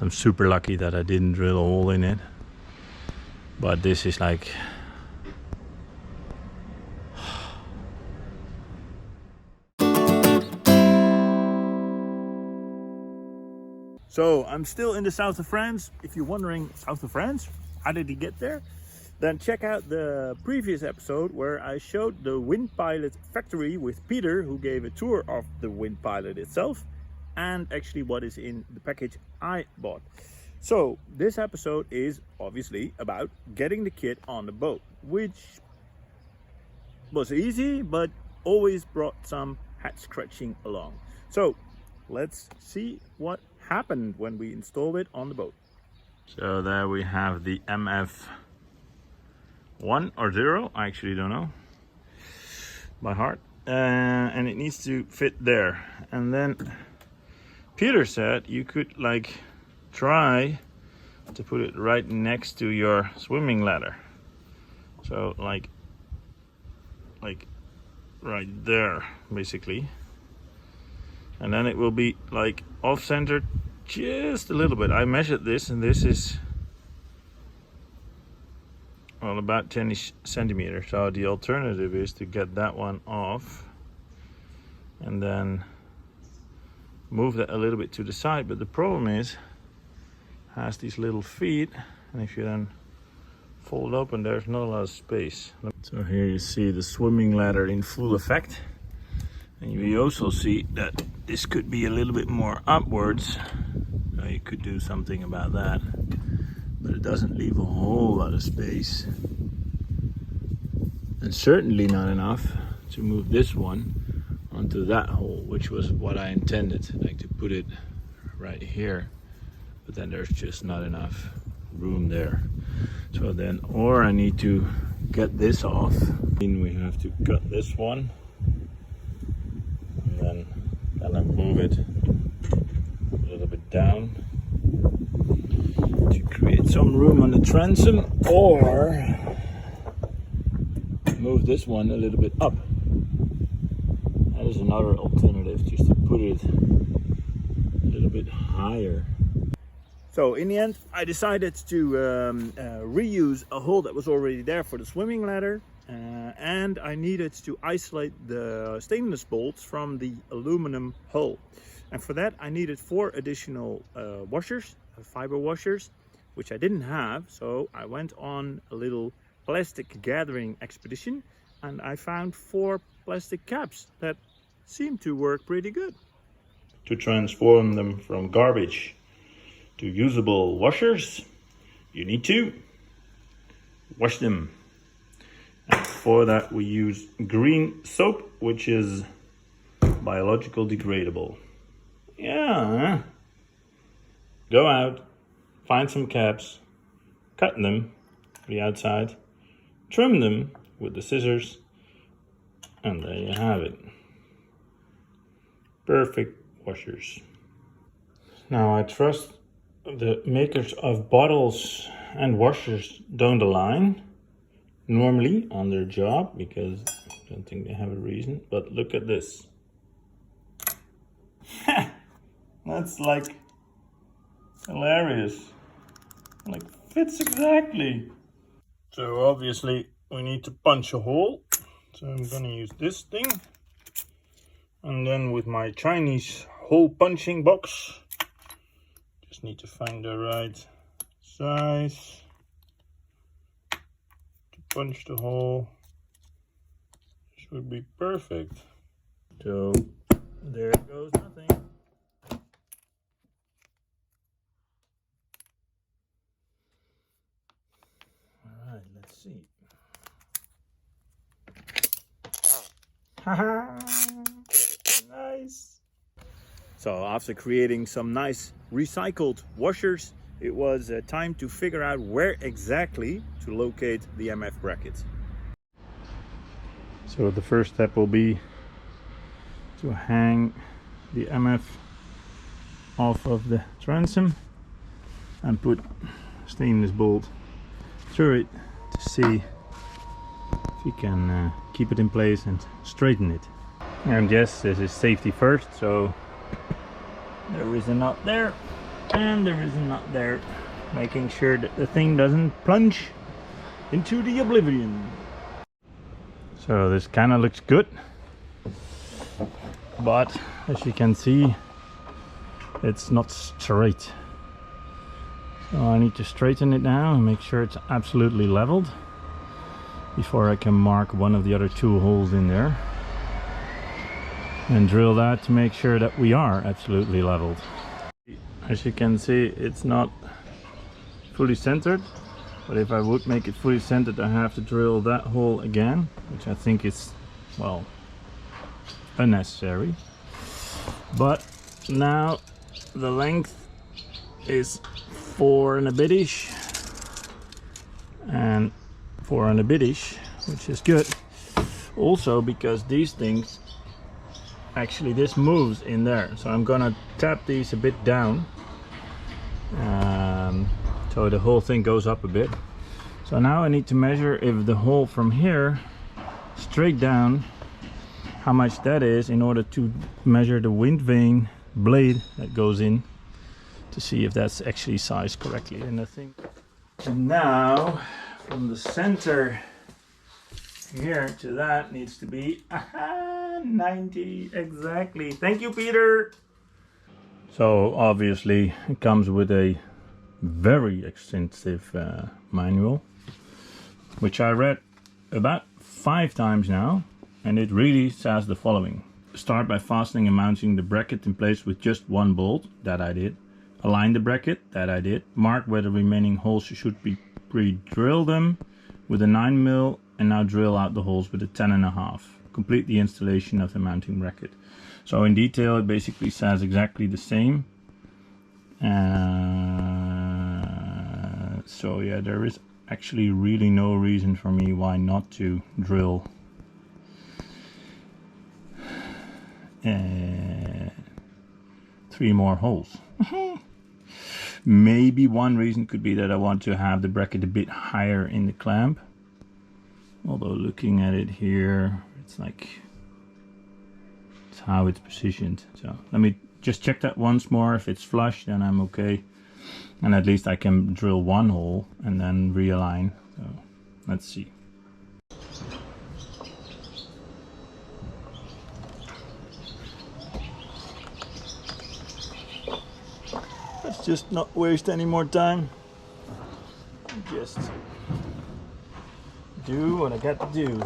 I'm super lucky that I didn't drill a hole in it, but this is like so I'm still in the south of France. If you're wondering, south of France, how did he get there? Then check out the previous episode where I showed the Windpilot factory with Peter, who gave a tour of the Windpilot itself and actually what is in the package I bought. So this episode is obviously about getting the kit on the boat, which was easy but always brought some head scratching along. So let's see what happened when we installed it on the boat. So there we have the MF 1 or 0, I actually don't know by heart, and it needs to fit there. And then Peter said you could like try to put it right next to your swimming ladder, so like right there basically, and then it will be like off-centered just a little bit. I measured this, and this is well about 10 centimeters. So the alternative is to get that one off and then move that a little bit to the side. But the problem is it has these little feet, and if you then fold open, there's not a lot of space. So here you see the swimming ladder in full effect, and you also see that this could be a little bit more upwards. Now you could do something about that, but it doesn't leave a whole lot of space, and certainly not enough to move this one onto that hole, which was what I intended, like to put it right here, but then there's just not enough room there. So then, or I need to get this off, and we have to cut this one and then kind of move it a little bit down to create some room on the transom, or move this one a little bit up. That is another alternative, just to put it a little bit higher. So in the end, I decided to reuse a hole that was already there for the swimming ladder, and I needed to isolate the stainless bolts from the aluminum hull. And for that, I needed 4 additional washers, fiber washers, which I didn't have. So I went on a little plastic gathering expedition, and I found 4 plastic caps that seemed to work pretty good. To transform them from garbage to usable washers, you need to wash them. And for that we use green soap, which is biological degradable. Yeah, go out, find some caps, cut them to the outside, trim them with the scissors, and there you have it. Perfect washers. Now I trust the makers of bottles and washers don't align normally on their job, because I don't think they have a reason, but look at this. That's like hilarious, like fits exactly. So obviously we need to punch a hole, so I'm gonna use this thing, and then with my Chinese hole punching box, just need to find the right size to punch the hole. Should be perfect. So there goes nothing. Alright, let's see. Haha, nice. So after creating some nice recycled washers, it was time to figure out where exactly to locate the MF brackets. So the first step will be to hang the MF off of the transom and put stainless bolt through it to see if you can keep it in place and straighten it. And yes, this is safety first, so there is a knot there. And there is a nut there, making sure that the thing doesn't plunge into the oblivion. So this kind of looks good, but as you can see, it's not straight. So I need to straighten it now and make sure it's absolutely leveled before I can mark one of the other two holes in there and drill that to make sure that we are absolutely leveled. As you can see, it's not fully centered, but if I would make it fully centered, I have to drill that hole again, which I think is, well, unnecessary. But now the length is 4 and a bit-ish and 4 and a bit-ish, which is good. Also because these things, actually this moves in there, so I'm gonna tap these a bit down, so the whole thing goes up a bit. So now I need to measure if the hole from here straight down, how much that is, in order to measure the wind vane blade that goes in, to see if that's actually sized correctly. And I think now from the center here to that needs to be 90 exactly. Thank you, Peter. So obviously it comes with a very extensive manual, which I read about 5 times now, and it really says the following: start by fastening and mounting the bracket in place with just 1 bolt. That I did. Align the bracket. That I did. Mark where the remaining holes should be. Pre-drill them with a 9mm, and now drill out the holes with a 10.5. Complete the installation of the mounting bracket. So in detail it basically says exactly the same. So yeah, there is actually really no reason for me why not to drill 3 more holes. Maybe one reason could be that I want to have the bracket a bit higher in the clamp. Although looking at it here, it's like, it's how it's positioned. So let me just check that once more. If it's flush, then I'm okay. And at least I can drill 1 hole and then realign. So let's see. Let's just not waste any more time. Just do what I got to do.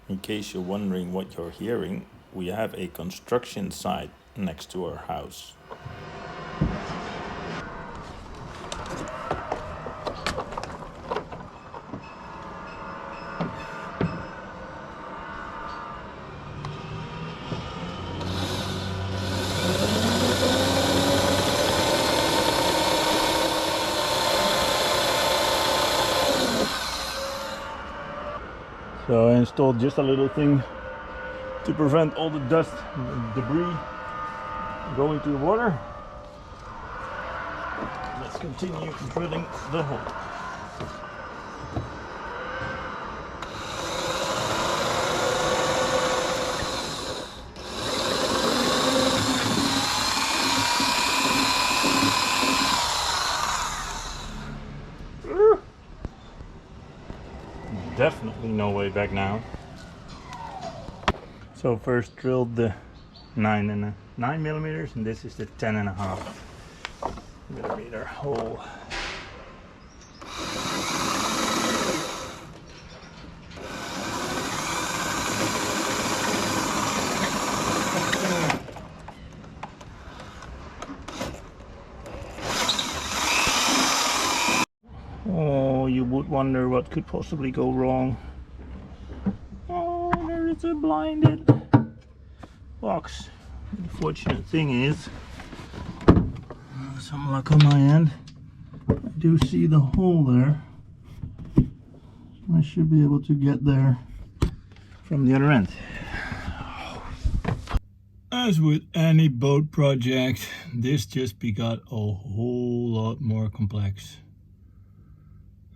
In case you're wondering what you're hearing, we have a construction site next to our house. So I installed just a little thing to prevent all the dust and debris going to the water. Let's continue drilling the hole. Definitely no way back now. So first drilled the 9mm, and this is the 10.5mm hole. Oh, you would wonder what could possibly go wrong. Oh, there is a blinded box. The fortunate thing is, some luck on my end, I do see the hole there. I should be able to get there from the other end. As with any boat project, this just got a whole lot more complex.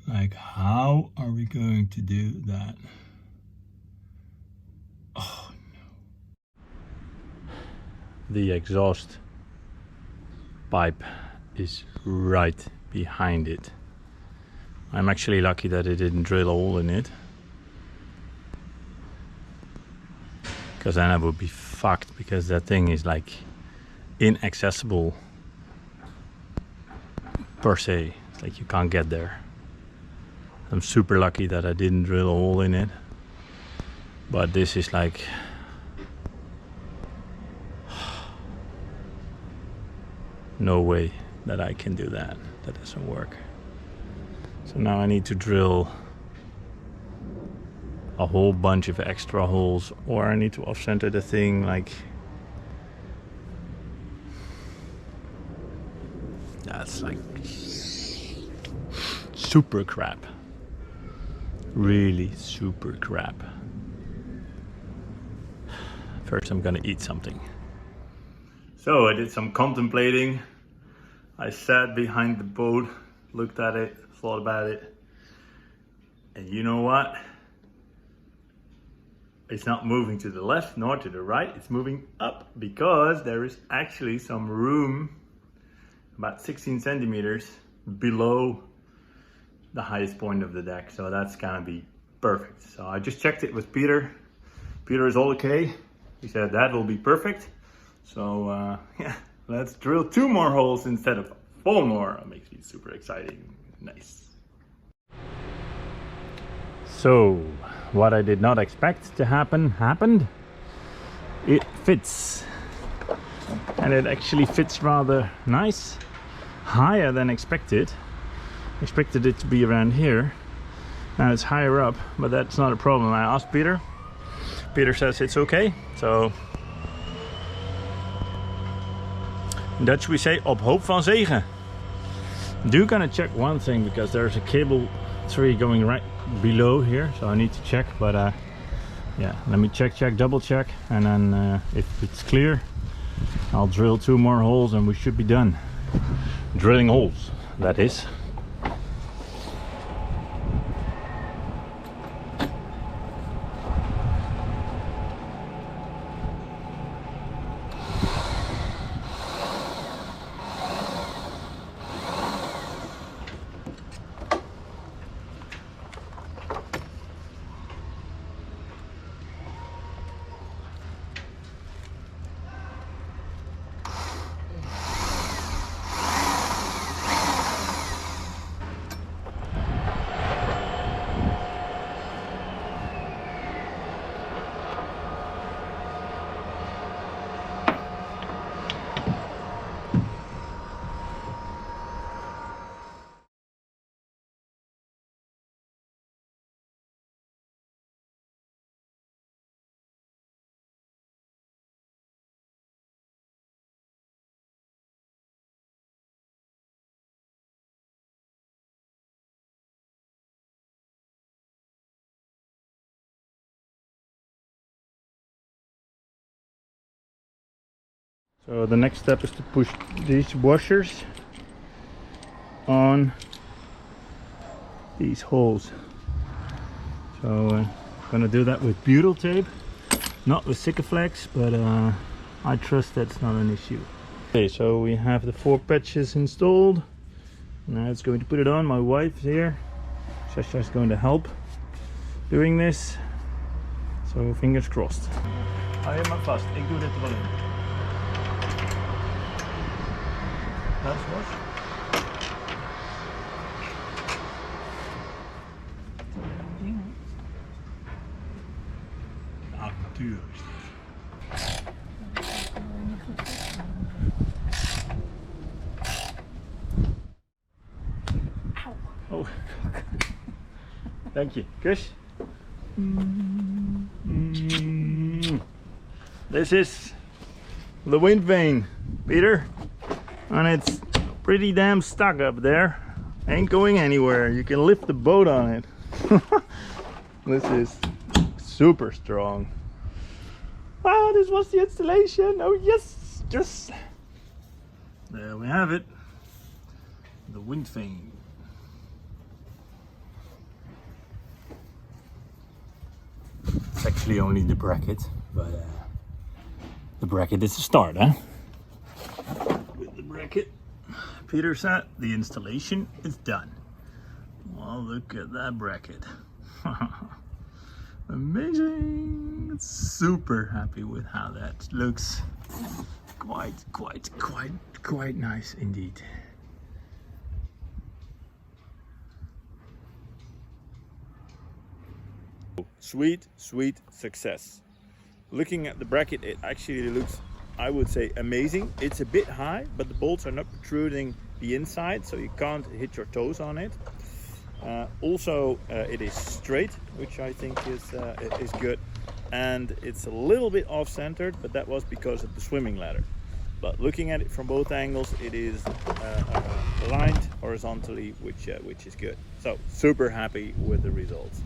Like, how are we going to do that? Oh no. The exhaust pipe is right behind it. I'm actually lucky that it didn't drill a hole in it, because then I would be fucked, because that thing is like inaccessible per se. It's like you can't get there. I'm super lucky that I didn't drill a hole in it, but this is like no way that I can do that. That doesn't work. So now I need to drill a whole bunch of extra holes, or I need to off-center the thing. Like, that's like super crap. Really super crap. First I'm gonna eat something. So I did some contemplating. I sat behind the boat, looked at it, thought about it, and you know what? It's not moving to the left nor to the right, it's moving up, because there is actually some room about 16 centimeters below the highest point of the deck. So that's gonna be perfect. So I just checked it with Peter. Peter is all okay. He said that will be perfect. So yeah, let's drill 2 more holes instead of 4 more. It makes me super exciting. Nice. So what I did not expect to happen happened. It fits, and it actually fits rather nice, higher than expected. Expected it to be around here. Now it's higher up, but that's not a problem. I asked Peter. Peter says it's okay. So in Dutch we say op hoop van zegen. Do gonna check one thing, because there's a cable tree going right below here, so I need to check. But yeah, let me check, double check, and then if it's clear, I'll drill 2 more holes and we should be done. Drilling holes, that is. So the next step is to push these washers on these holes. So I'm gonna do that with butyl tape, not with Sikaflex, but I trust that's not an issue. Okay, so we have the 4 patches installed. Now it's going to put it on. My wife's here. Sacha is going to help doing this. So fingers crossed. Hou je maar vast, ik doe dit er wel in. Dat is los. Ah, natuurlijk. Oh, dank je. Kus. This is the wind vane, Peter, and it's pretty damn stuck up there. Ain't going anywhere. You can lift the boat on it. This is super strong. Ah, this was the installation. Oh yes, yes. There we have it. The wind vane. It's actually only the bracket, but the bracket is the start, huh? With the bracket, Peter said the installation is done. Well, look at that bracket. Amazing! Super happy with how that looks. Quite nice indeed. Sweet success. Looking at the bracket, it actually looks, I would say, amazing. It's a bit high, but the bolts are not protruding the inside, so you can't hit your toes on it. Also, it is straight, which I think is good, and it's a little bit off-centered, but that was because of the swimming ladder. But looking at it from both angles, it is aligned horizontally, which is good. So super happy with the results.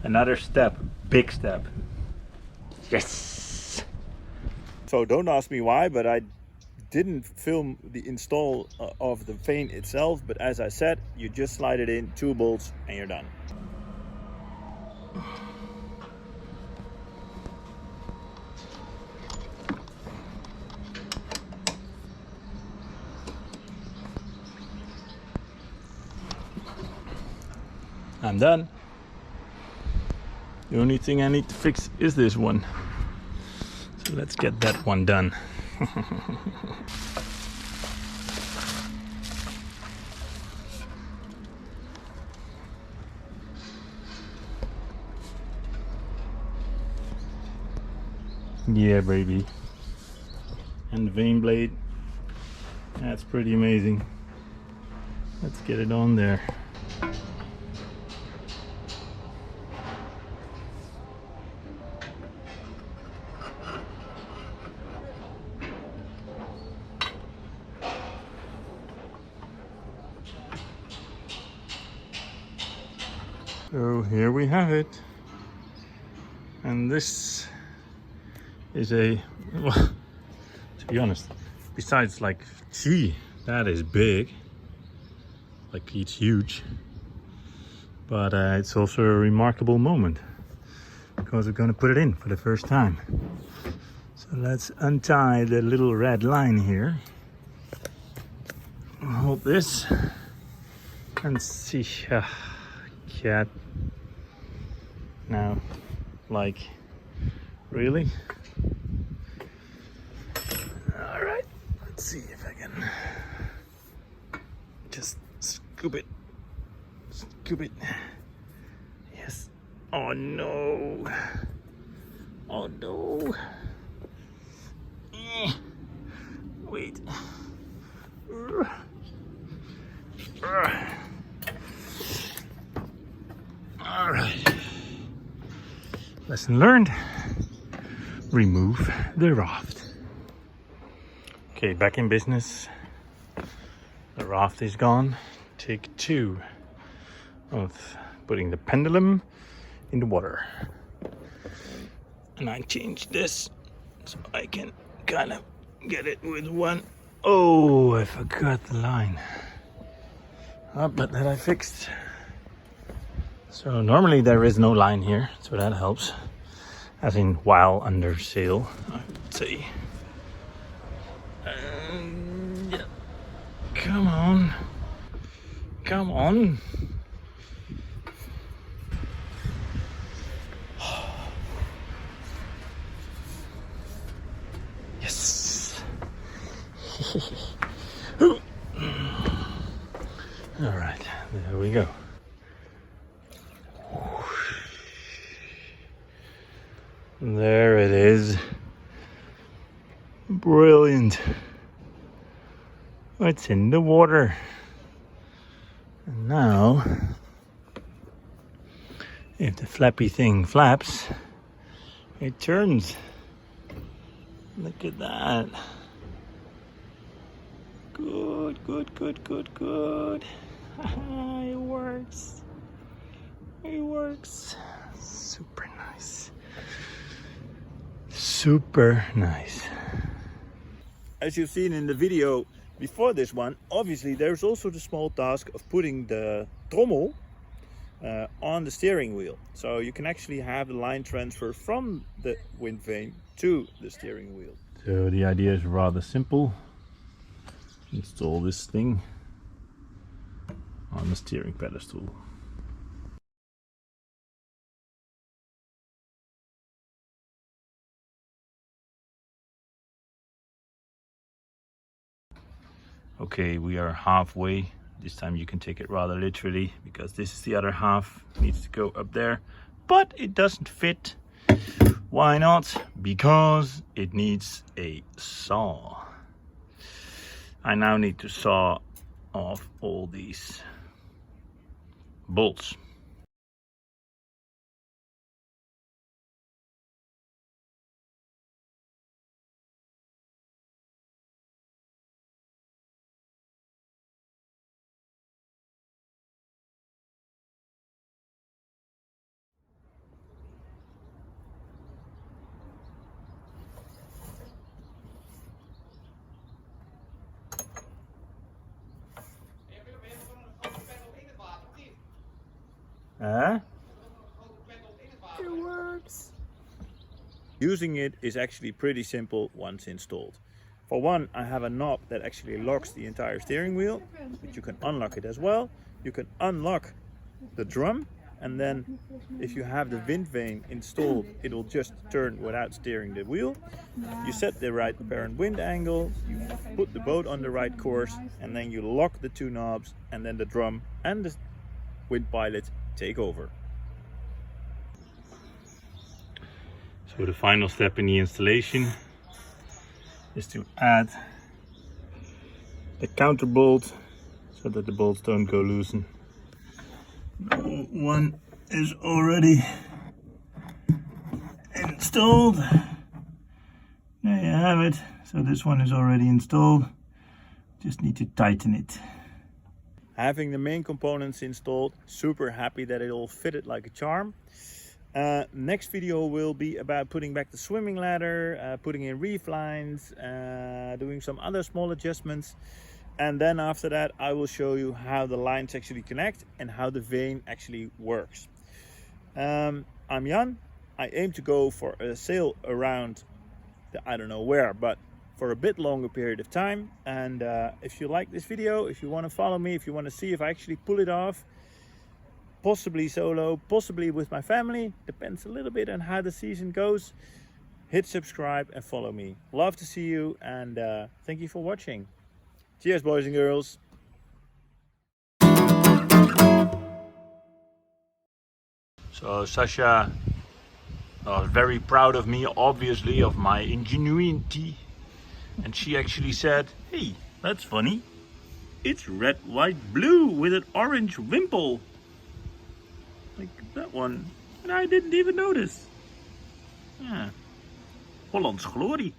Another step, big step. Yes! So don't ask me why, but I didn't film the install of the vane itself, but as I said, you just slide it in, 2 bolts, and you're done. I'm done. The only thing I need to fix is this one. So let's get that one done. Yeah, baby. And the vane blade. That's pretty amazing. Let's get it on there. So here we have it, and this is a, well, to be honest, besides like, gee, that is big, like it's huge, but it's also a remarkable moment because we're going to put it in for the first time. So let's untie the little red line here, hold this and see. Cat. Now, like, really? All right, let's see if I can just scoop it. Scoop it. Yes. Oh no. Oh no. Wait. All right. Lesson learned. Remove the raft. Okay, back in business. The raft is gone. Take 2 of putting the pendulum in the water. And I changed this so I can kind of get it with one. Oh, I forgot the line. Oh, but that I fixed. So normally there is no line here, so that helps. As in while under sail, I would say. And yeah. Come on. Come on. Yes. All right, there we go. There it is. Brilliant. It's in the water. And now, if the flappy thing flaps, it turns. Look at that. Good, good, good, good, good. It works. It works. Super nice. Super nice. As you've seen in the video before this one, obviously there's also the small task of putting the trommel on the steering wheel. So you can actually have the line transfer from the wind vane to the steering wheel. So the idea is rather simple. Install this thing on the steering pedestal. Okay, we are halfway. This time you can take it rather literally, because this is the other half, needs to go up there, but it doesn't fit. Why not? Because it needs a saw. I now need to saw off all these bolts. It works. Using it is actually pretty simple once installed. For one, I have a knob that actually locks the entire steering wheel, but you can unlock it as well. You can unlock the drum, and then if you have the wind vane installed, it will just turn without steering the wheel. You set the right apparent wind angle, you put the boat on the right course, and then you lock the two knobs, and then the drum and the Windpilot take over. So the final step in the installation is to add the counter bolt so that the bolts don't go loosen. One is already installed. There you have it. So this one is already installed. Just need to tighten it. Having the main components installed, super happy that it all fitted like a charm. Next video will be about putting back the swimming ladder, putting in reef lines, doing some other small adjustments. And then after that, I will show you how the lines actually connect and how the vane actually works. I'm Jan. I aim to go for a sail around, I don't know where, but for a bit longer period of time. And if you like this video, if you want to follow me, if you want to see if I actually pull it off, possibly solo, possibly with my family, depends a little bit on how the season goes, hit subscribe and follow me. Love to see you, and thank you for watching. Cheers, boys and girls. So Sacha was very proud of me, obviously, of my ingenuity. And she actually said, "Hey, that's funny. It's red, white, blue with an orange wimple. Like that one." And I didn't even notice. Yeah. Hollands glory.